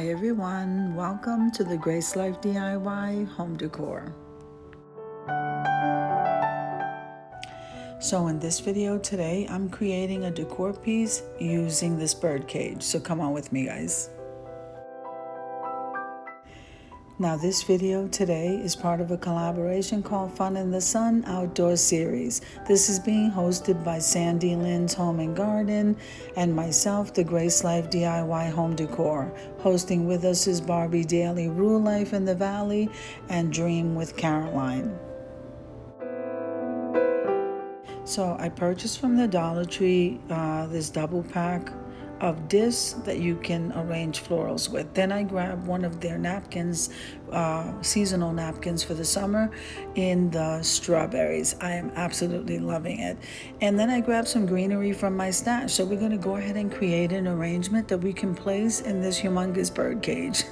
Hi everyone, welcome to the Grace Life DIY home decor. So in this video today, I'm creating a decor piece using this bird cage. So come on with me, guys. Now this video today is part of a collaboration called Fun in the Sun Outdoor Series. This is being hosted by Sandy Lynn's Home and Garden and myself, the Grace Life DIY Home Decor. Hosting with us is Barbie Daily Rule Life in the Valley and Dream with Caroline. So I purchased from the Dollar Tree this double pack of discs that you can arrange florals with. Then I grabbed one of their napkins, seasonal napkins for the summer in the strawberries. I am absolutely loving it. And then I grabbed some greenery from my stash. So we're gonna go ahead and create an arrangement that we can place in this humongous bird cage.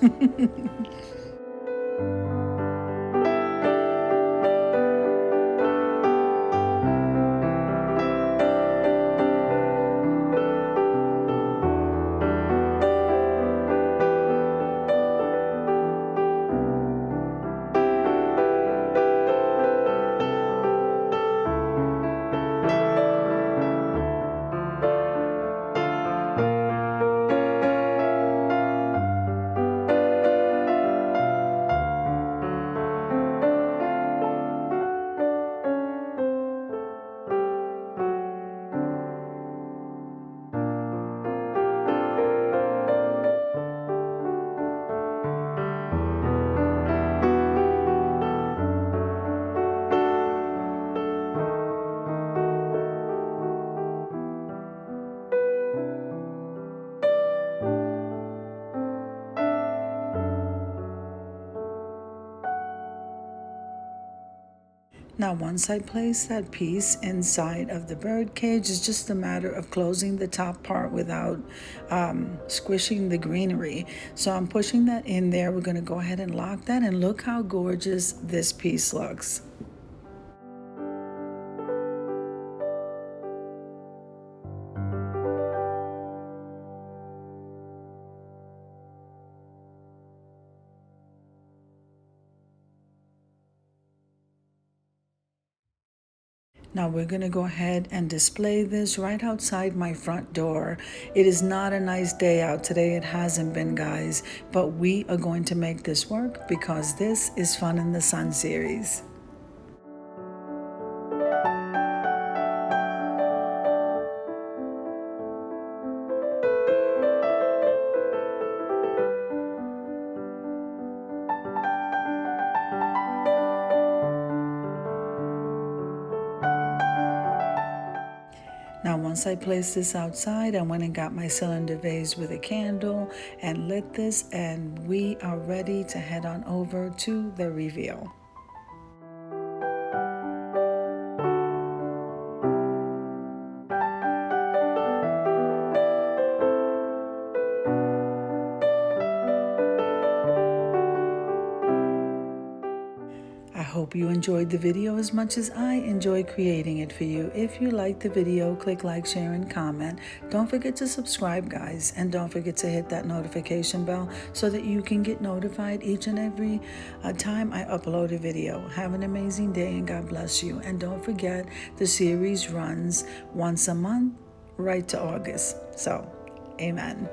Now, once I place that piece inside of the bird cage, it's just a matter of closing the top part without squishing the greenery. So I'm pushing that in there. We're going to go ahead and lock that, and look how gorgeous this piece looks. Now we're going to go ahead and display this right outside my front door. It is not a nice day out today. It hasn't been, guys, but we are going to make this work because this is Fun in the Sun series. Now, once I placed this outside, I went and got my cylinder vase with a candle and lit this, and we are ready to head on over to the reveal. I hope you enjoyed the video as much as I enjoy creating it for you. If you liked the video, click like, share, and comment. Don't forget to subscribe, guys, and don't forget to hit that notification bell so that you can get notified each and every time I upload a video. Have an amazing day and God bless you. And don't forget, the series runs once a month right to August. So, amen.